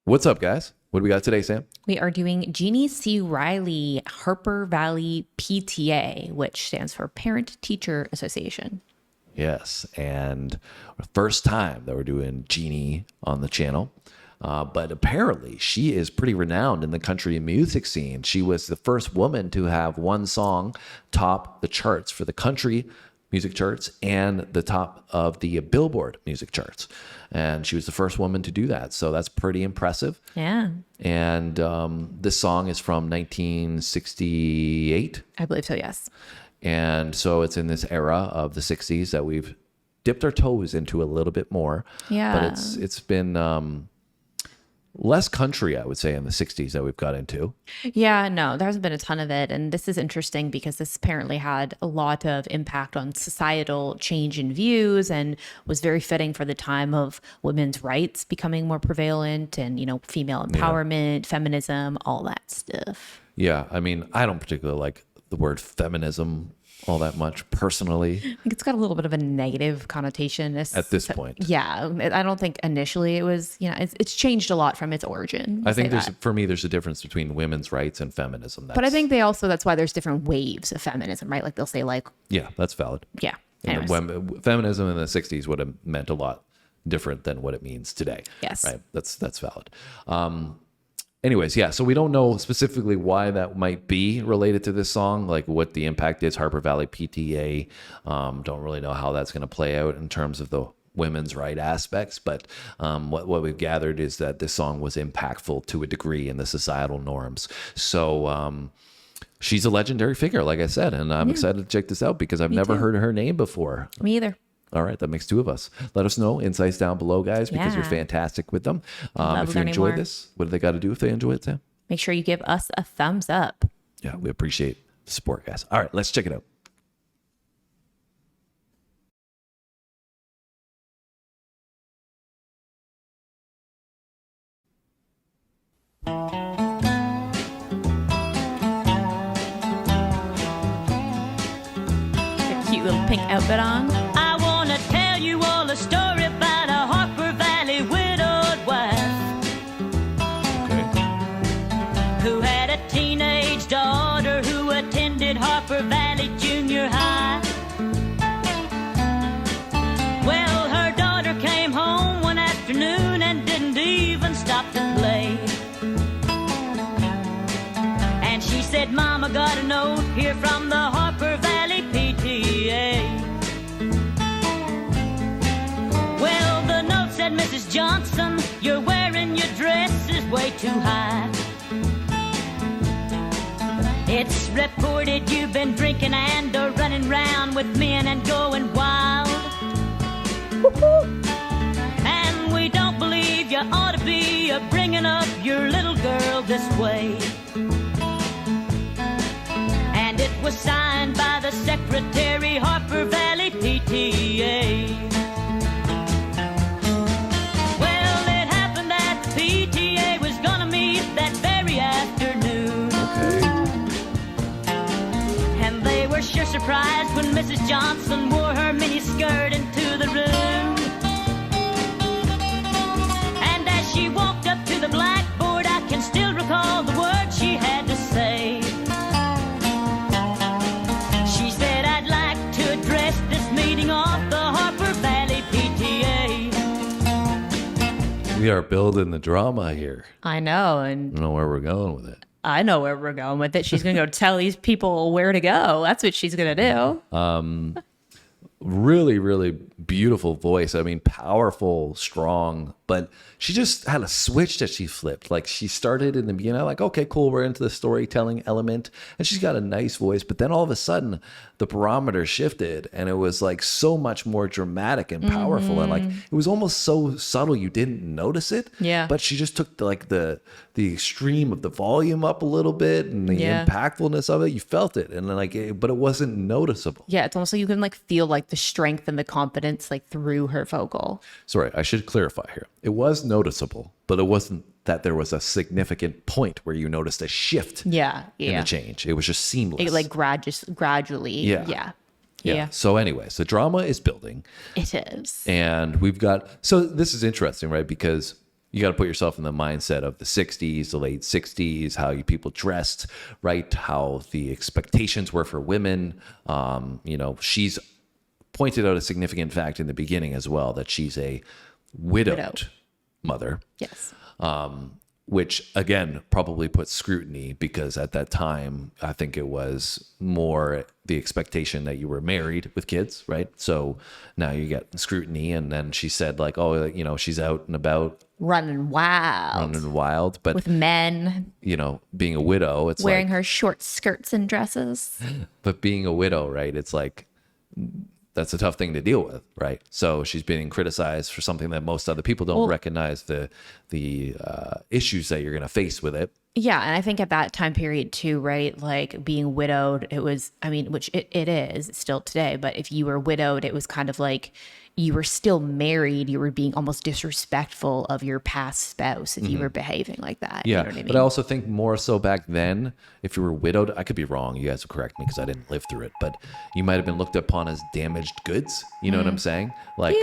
What's up, guys? What do we got today, Sam? We are doing Jeannie C. Riley, Harper Valley P.T.A, which stands for Parent Teacher Association. Yes, and first time that we're doing Jeannie on the channel. But apparently she is pretty renowned in the country music scene. She was the first woman to have one song top the charts for the country music charts and the top of the Billboard music charts. And she was the first woman to do that. So that's pretty impressive. Yeah. And this song is from 1968. I believe so, yes. And so it's in this era of the 60s that we've dipped our toes into a little bit more. Yeah. But it's been less country, I would say, in the 60s that we've got into. Yeah, no, there hasn't been a ton of it. And this is interesting because this apparently had a lot of impact on societal change in views and was very fitting for the time of women's rights becoming more prevalent and, you know, female empowerment, feminism, all that stuff. Yeah, I mean, I don't particularly like the word feminism all that much personally. I think it's got a little bit of a negative connotation at this point. Yeah, I don't think initially it was, you know, it's changed a lot from its origin. I think for me, there's a difference between women's rights and feminism. But I think that's why there's different waves of feminism, right? Like they'll say like. Yeah, that's valid. Yeah. Feminism in the 60s would have meant a lot different than what it means today. Yes. Right. That's valid. Anyways, yeah, so we don't know specifically why that might be related to this song, like what the impact is. Harper Valley P.T.A. Don't really know how that's going to play out in terms of the women's right aspects, but what we've gathered is that this song was impactful to a degree in the societal norms. So she's a legendary figure, like I said, and I'm excited to check this out because I've never heard her name before. Me either. All right, that makes two of us. Let us know insights down below, guys, because you're fantastic with them. If you enjoyed this, what do they got to do if they enjoy it, Sam? Make sure you give us a thumbs up. Yeah, we appreciate the support, guys. All right, let's check it out. A cute little pink outfit on. Harper Valley Junior High. Well, her daughter came home one afternoon and didn't even stop to play. And she said, Mama, got a note here from the Harper Valley P.T.A. Well, the note said, Mrs. Johnson, you're wearing your dress is way too high. It's reported you've been drinking and running round with men and going wild. And we don't believe you ought to be bringing up your little girl this way. And it was signed by the secretary, Harper Valley P.T.A. Well, it happened that the P.T.A. was gonna meet that very afternoon. They were sure surprised when Mrs. Johnson wore her mini skirt into the room. And as she walked up to the blackboard, I can still recall the words she had to say. She said, I'd like to address this meeting of the Harper Valley P.T.A. We are building the drama here. I know. And I don't know where we're going with it. I know where we're going with it. She's going to go tell these people where to go. That's what she's going to do. Really, really beautiful voice. I mean, powerful, strong, but she just had a switch that she flipped. Like she started in the beginning, like, okay, cool, we're into the storytelling element, and she's got a nice voice. But then all of a sudden, the barometer shifted, and it was like so much more dramatic and powerful, and like it was almost so subtle you didn't notice it. Yeah. But she just took the extreme of the volume up a little bit, and the impactfulness of it. You felt it, and then but it wasn't noticeable. Yeah, it's almost like you can like feel like the strength and the confidence like through her vocal. Sorry, I should clarify here. It was noticeable, but it wasn't that there was a significant point where you noticed a shift in the change. It was just seamless. It like gradually. Yeah. So anyways, the drama is building. It is. And we've got, so this is interesting, right? Because, you got to put yourself in the mindset of the 60s, the late 60s, how you people dressed, right? How the expectations were for women. She's pointed out a significant fact in the beginning as well, that she's a widowed mother. Yes. Which again probably puts scrutiny, because at that time I think it was more the expectation that you were married with kids, right? So now you get scrutiny. And then she said like, oh, she's out and about Running wild but with men, being a widow, it's wearing like, her short skirts and dresses. but being a widow, right? It's like, that's a tough thing to deal with, right? So she's being criticized for something that most other people don't recognize the issues that you're going to face with it. Yeah, and I think at that time period too, right? Like being widowed, it was, which it is still today, but if you were widowed, it was kind of like you were still married. You were being almost disrespectful of your past spouse if you were behaving like that. Yeah, you know what I mean? but I also think more so back then, if you were widowed, I could be wrong. You guys will correct me because I didn't live through it, but you might have been looked upon as damaged goods. You know what I'm saying? Like,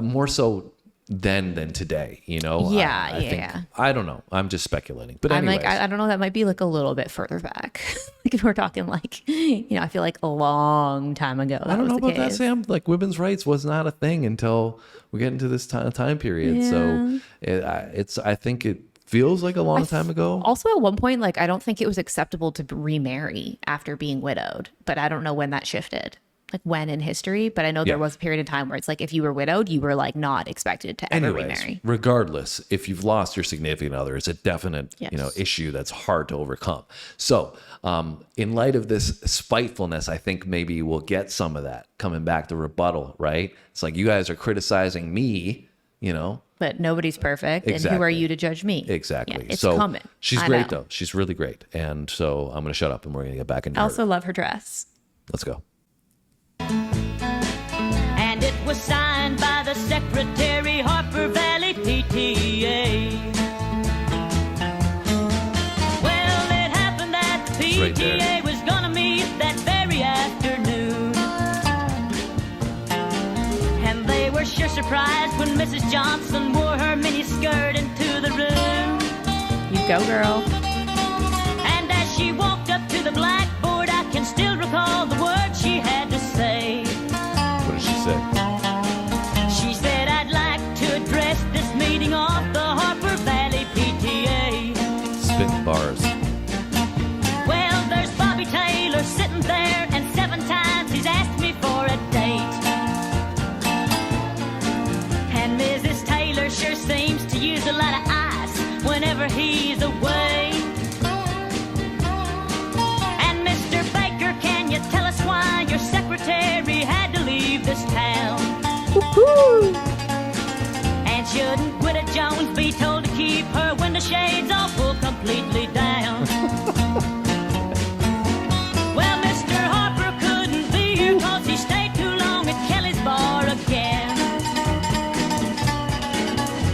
more so then than today. I think, I don't know. I'm just speculating. But I'm anyways. like, I don't know. That might be like a little bit further back. Like if we're talking like, I feel like a long time ago. I don't know about that, Sam. Like women's rights was not a thing until we get into this time period. Yeah. So I think it feels like a long time ago. Also at one point, like I don't think it was acceptable to remarry after being widowed, but I don't know when that shifted. Like when in history, but I know there was a period of time where it's like if you were widowed, you were like not expected to ever remarry. Regardless, if you've lost your significant other, it's a definite issue that's hard to overcome. So in light of this spitefulness, I think maybe we'll get some of that coming back to rebuttal, right? It's like you guys are criticizing me, But nobody's perfect, and who are you to judge me? Exactly. Yeah, it's so coming. She's great though. She's really great, and so I'm going to shut up and we're going to get back into I also love her dress. Let's go. And it was signed by the secretary, Harper Valley P.T.A. Well, it happened that the P.T.A. was gonna meet that very afternoon. And they were sure surprised when Mrs. Johnson wore her mini skirt into the room. You go, girl. And as she walked up to the blackboard, I can still recall the words she had to say. What did she say? She said, I'd like to address this meeting off the Harper Valley P.T.A. Spitting bars. Well, there's Bobby Taylor sitting there, and 7 times he's asked me for a date. And Mrs. Taylor sure seems to use a lot of ice whenever he's away. And Mr. Baker, can you tell us why your secretary had to leave this town? Woo-hoo. And shouldn't Gwida Jones be told to keep her window shades all pulled completely down? Well, Mr. Harper couldn't be here 'cause he stayed too long at Kelly's bar again.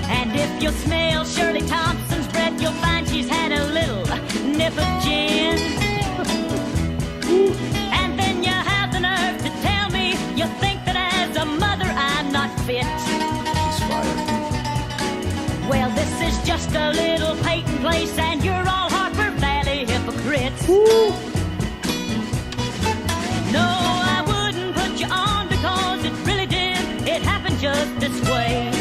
And if you'll smell Shirley Thompson's breath, you'll find she's had a little nip of gin. And then you have the nerve to tell me you think that as a mother I'm not fit. She's fired. Well, this is just a little Peyton place, and you're all Harper Valley hypocrites. No, I wouldn't put you on because it really did. It happened just this way.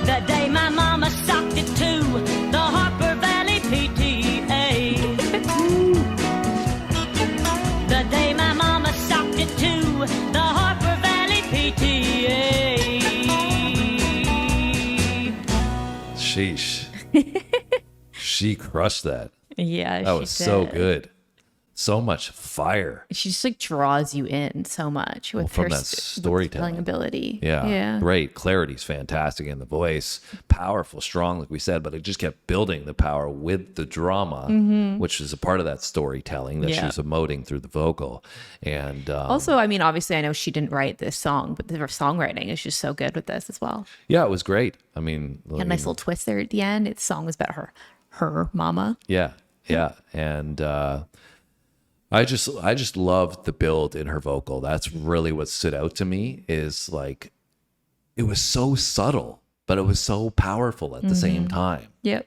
The day my mama socked it to the Harper Valley P.T.A. The day my mama socked it to the Harper Valley P.T.A. Sheesh. She crushed that. Yeah, That she was so did. good. So much fire. She just like draws you in so much with from her that storytelling ability. Yeah. Great. Clarity's fantastic in the voice. Powerful, strong, like we said, but it just kept building the power with the drama, which is a part of that storytelling that she was emoting through the vocal. And Also, obviously, I know she didn't write this song, but her songwriting is just so good with this as well. yeah, it was great. I A nice little twist there at the end. It's song was about her mama. Yeah. And I just loved the build in her vocal. That's really what stood out to me is like it was so subtle, but it was so powerful at the same time. Yep.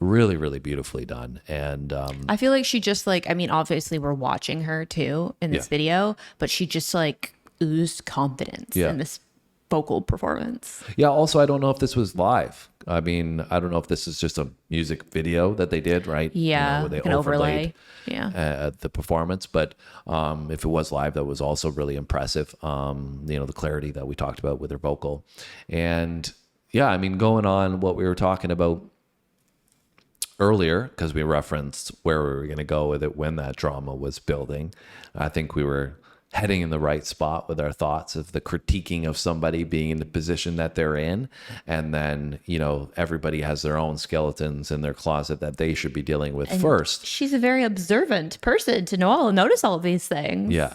Really, really beautifully done. And I feel like she just like, I mean, obviously we're watching her too in this Yeah. video, but she just like oozed confidence Yeah. in this vocal performance. yeah, also, I don't know if this was live. I mean, I don't know if this is just a music video that they did, right? Yeah. Where they like an overlay. overlaid Yeah. the performance. But if it was live, that was also really impressive. The clarity that we talked about with her vocal. And yeah, I mean, going on what we were talking about earlier, because we referenced where we were going to go with it when that drama was building, I think we were heading in the right spot with our thoughts of the critiquing of somebody being in the position that they're in. And then, everybody has their own skeletons in their closet that they should be dealing with first. She's a very observant person to notice all of these things. Yeah.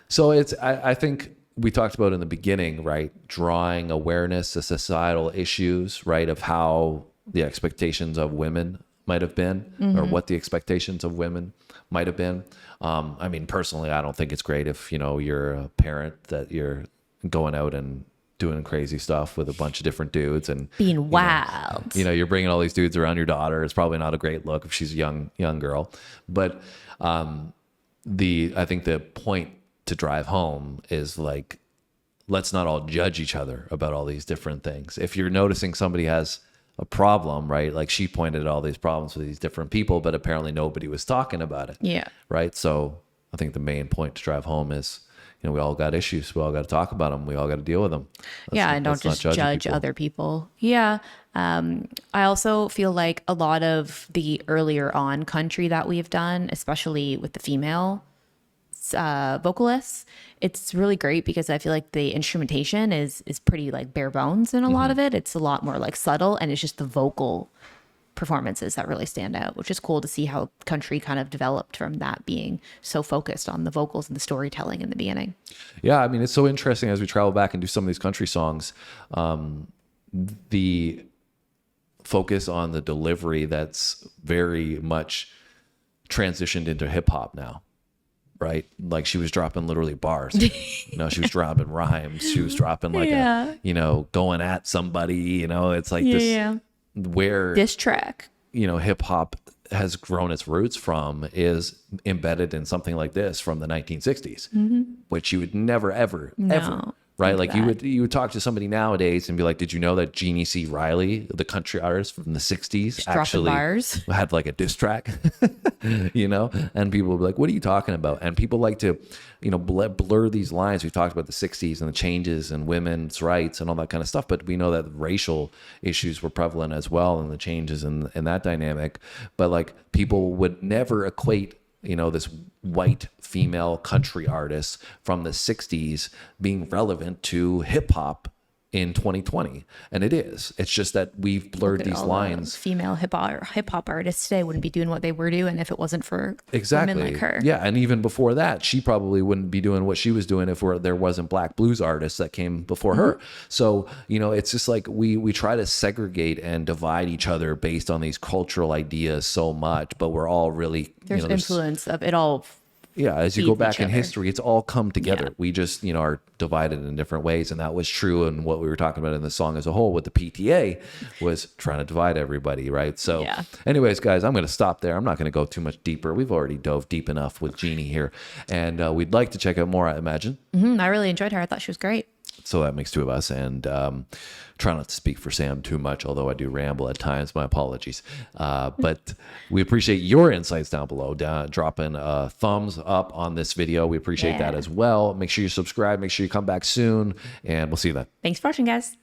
So I think we talked about in the beginning, right? Drawing awareness to societal issues, right? Of how the expectations of women might have been, or what the expectations of women might have been. I mean, personally, I don't think it's great if, you're a parent that you're going out and doing crazy stuff with a bunch of different dudes and Being wild. you're bringing all these dudes around your daughter. It's probably not a great look if she's a young girl. But I think the point to drive home is like, let's not all judge each other about all these different things. If you're noticing somebody has a problem, right? Like she pointed at all these problems with these different people, but apparently nobody was talking about it. Yeah. Right. So I think the main point to drive home is, we all got issues. We all got to talk about them. We all got to deal with them. And don't let's not just judge people. other people. Yeah. I also feel like a lot of the earlier on country that we've done, especially with the female vocalists, it's really great because I feel like the instrumentation is pretty like bare bones in a lot of it. It's a lot more like subtle, and it's just the vocal performances that really stand out, which is cool to see how country kind of developed from that being so focused on the vocals and the storytelling in the beginning. Yeah, I mean, it's so interesting as we travel back and do some of these country songs, the focus on the delivery that's very much transitioned into hip hop now, right? Like she was dropping literally bars, she was dropping rhymes. She was dropping like going at somebody, it's like this where Diss track. hip hop has grown its roots from is embedded in something like this from the 1960s, which you would never, ever, right? Like you would talk to somebody nowadays and be like, did you know that Jeannie C the country artist from the 60s, actually bars. had like a diss track, and people would be like, what are you talking about? And people like to, blur these lines. We talked about the 60s and the changes and women's rights and all that kind of stuff, but we know that racial issues were prevalent as well and the changes in that dynamic. But like people would never equate this white female country artist from the 60s being relevant to hip hop in 2020. And it is. It's just that we've blurred these lines. Female hip hop artists today wouldn't be doing what they were doing if it wasn't for women like her. Yeah. And even before that, she probably wouldn't be doing what she was doing if there wasn't black blues artists that came before her. So, it's just like we try to segregate and divide each other based on these cultural ideas so much, but we're all really, there's influence of it all. Yeah, as you go feed back each in other. history, it's all come together. Yeah. We just, are divided in different ways. And that was true. And what we were talking about in the song as a whole with the PTA was trying to divide everybody, right? So anyways, guys, I'm going to stop there. I'm not going to go too much deeper. We've already dove deep enough with Jeannie here. And we'd like to check out more, I imagine. I really enjoyed her. I thought she was great. So that makes two of us. And try not to speak for Sam too much, although I do ramble at times. My apologies. But we appreciate your insights down below. Dropping a thumbs up on this video. We appreciate that as well. Make sure you subscribe. Make sure you come back soon. And we'll see you then. Thanks for watching, guys.